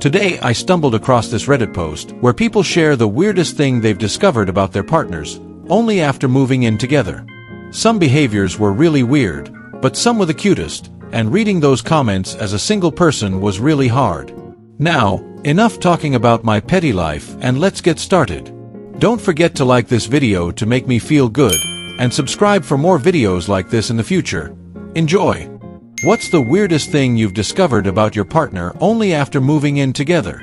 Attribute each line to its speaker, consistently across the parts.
Speaker 1: Today I stumbled across this Reddit post where people share the weirdest thing they've discovered about their partners, only after moving in together. Some behaviors were really weird, but some were the cutest, and reading those comments as a single person was really hard. Now, enough talking about my petty life, and let's get started. Don't forget to like this video to make me feel good, and subscribe for more videos like this in the future. Enjoy! What's the weirdest thing you've discovered about your partner only after moving in together?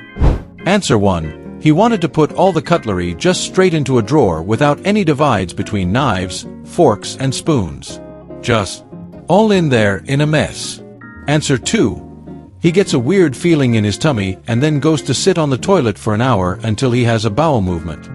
Speaker 1: Answer 1. He wanted to put all the cutlery just straight into a drawer without any divides between knives, forks, and spoons. Just all in there in a mess. Answer 2. He gets a weird feeling in his tummy and then goes to sit on the toilet for an hour until he has a bowel movement.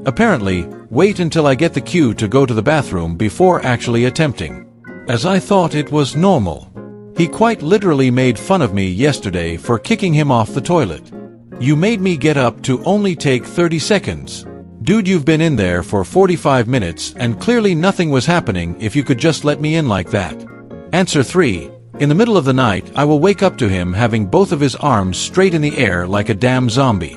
Speaker 1: Apparently, wait until I get the cue to go to the bathroom before actually attempting, as I thought it was normal. He quite literally made fun of me yesterday for kicking him off the toilet. You made me get up to only take 30 seconds. Dude, you've been in there for 45 minutes and clearly nothing was happening if you could just let me in like that. Answer 3. In the middle of the night, I will wake up to him having both of his arms straight in the air like a damn zombie.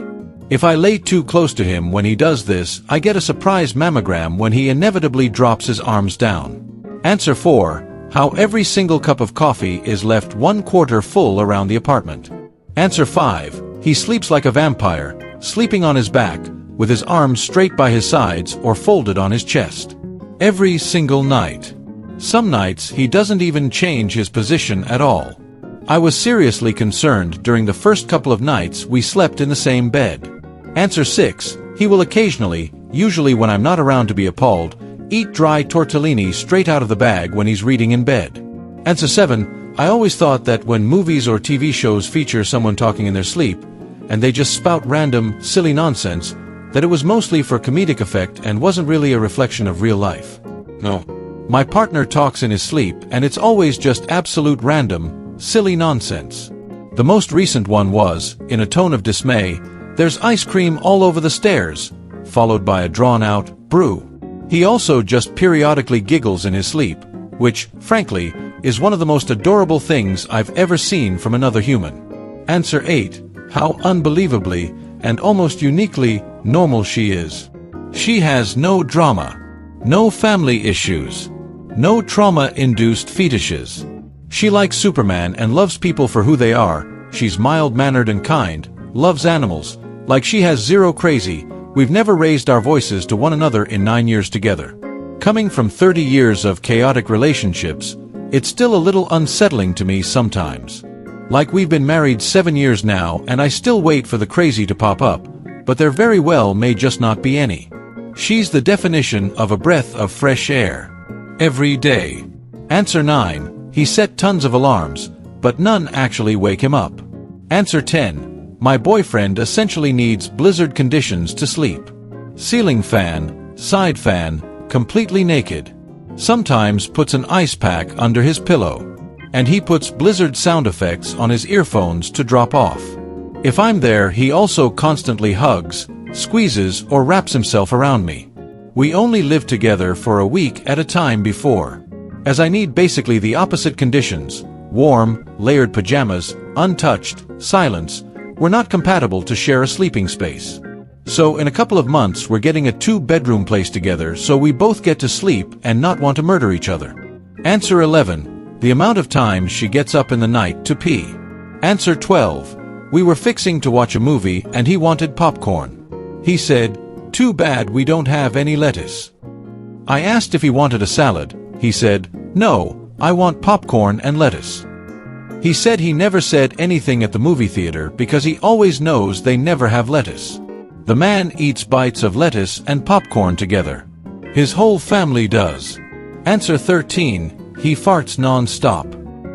Speaker 1: If I lay too close to him when he does this, I get a surprise mammogram when he inevitably drops his arms down. Answer 4. How every single cup of coffee is left 1/4 full around the apartment. Answer 5. He sleeps like a vampire, sleeping on his back, with his arms straight by his sides or folded on his chest. Every single night. Some nights he doesn't even change his position at all. I was seriously concerned during the first couple of nights we slept in the same bed. Answer 6. He will occasionally, usually when I'm not around to be appalled, eat dry tortellini straight out of the bag when he's reading in bed. Answer 7. I always thought that when movies or TV shows feature someone talking in their sleep, and they just spout random, silly nonsense, that it was mostly for comedic effect and wasn't really a reflection of real life. No. My partner talks in his sleep, and it's always just absolute random, silly nonsense. The most recent one was, in a tone of dismay, "There's ice cream all over the stairs," followed by a drawn-out, "brew." He also just periodically giggles in his sleep, which, frankly, is one of the most adorable things I've ever seen from another human. Answer 8. How unbelievably, and almost uniquely, normal she is. She has no drama, no family issues, no trauma-induced fetishes. She likes Superman and loves people for who they are. She's mild-mannered and kind, loves animals, like she has zero crazy. We've never raised our voices to one another in 9 years together. Coming from 30 years of chaotic relationships, it's still a little unsettling to me sometimes. Like we've been married 7 years now and I still wait for the crazy to pop up, but there very well may just not be any. She's the definition of a breath of fresh air. Every day. Answer 9. He set tons of alarms, but none actually wake him up. Answer 10. My boyfriend essentially needs blizzard conditions to sleep. Ceiling fan, side fan, completely naked. Sometimes puts an ice pack under his pillow. And he puts blizzard sound effects on his earphones to drop off. If I'm there, he also constantly hugs, squeezes, or wraps himself around me. We only live together for a week at a time before, as I need basically the opposite conditions: warm, layered pajamas, untouched, silence. We're not compatible to share a sleeping space. So in a couple of months we're getting a 2-bedroom place together so we both get to sleep and not want to murder each other. Answer 11. The amount of times she gets up in the night to pee. Answer 12. We were fixing to watch a movie and he wanted popcorn. He said, "Too bad we don't have any lettuce." I asked if he wanted a salad. He said, "No, I want popcorn and lettuce." He said he never said anything at the movie theater because he always knows they never have lettuce. The man eats bites of lettuce and popcorn together. His whole family does. Answer 13. He farts non-stop.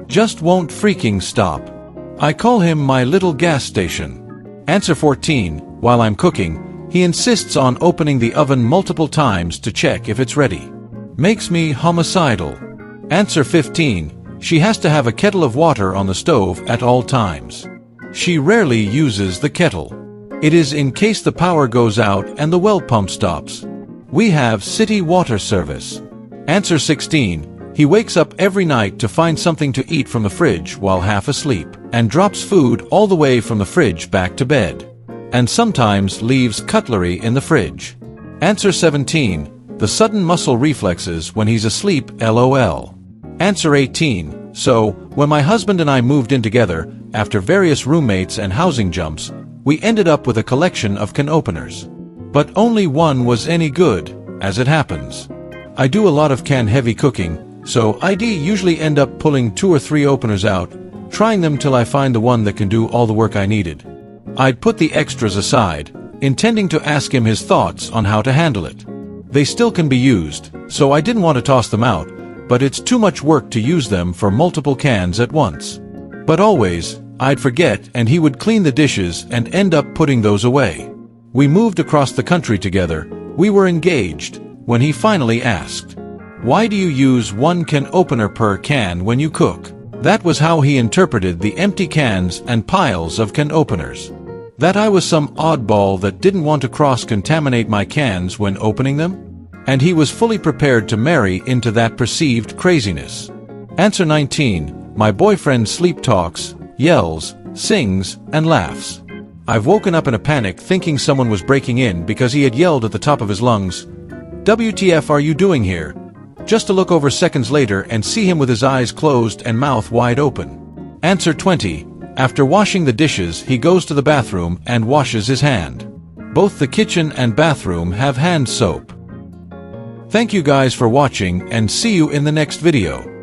Speaker 1: Just won't freaking stop. I call him my little gas station. Answer 14. While I'm cooking, he insists on opening the oven multiple times to check if it's ready. Makes me homicidal. Answer 15. She has to have a kettle of water on the stove at all times. She rarely uses the kettle. It is in case the power goes out and the well pump stops. We have city water service. Answer 16. He wakes up every night to find something to eat from the fridge while half asleep. and drops food all the way from the fridge back to bed. And sometimes leaves cutlery in the fridge. Answer 17. The sudden muscle reflexes when he's asleep, LOL. Answer 18. So, when my husband and I moved in together, after various roommates and housing jumps, we ended up with a collection of can openers. But only one was any good, as it happens. I do a lot of can-heavy cooking, so I'd usually end up pulling 2 or 3 openers out, trying them till I find the one that can do all the work I needed. I'd put the extras aside, intending to ask him his thoughts on how to handle it. They still can be used, so I didn't want to toss them out, but it's too much work to use them for multiple cans at once. But always, I'd forget and he would clean the dishes and end up putting those away. We moved across the country together, we were engaged, when he finally asked, "Why do you use 1 can opener per can when you cook?" That was how he interpreted the empty cans and piles of can openers. That I was some oddball that didn't want to cross-contaminate my cans when opening them? And he was fully prepared to marry into that perceived craziness. Answer 19. My boyfriend sleep talks, yells, sings, and laughs. I've woken up in a panic thinking someone was breaking in because he had yelled at the top of his lungs, "WTF are you doing here?" Just to look over seconds later and see him with his eyes closed and mouth wide open. Answer 20. After washing the dishes, he goes to the bathroom and washes his hand. Both the kitchen and bathroom have hand soap. Thank you guys for watching and see you in the next video.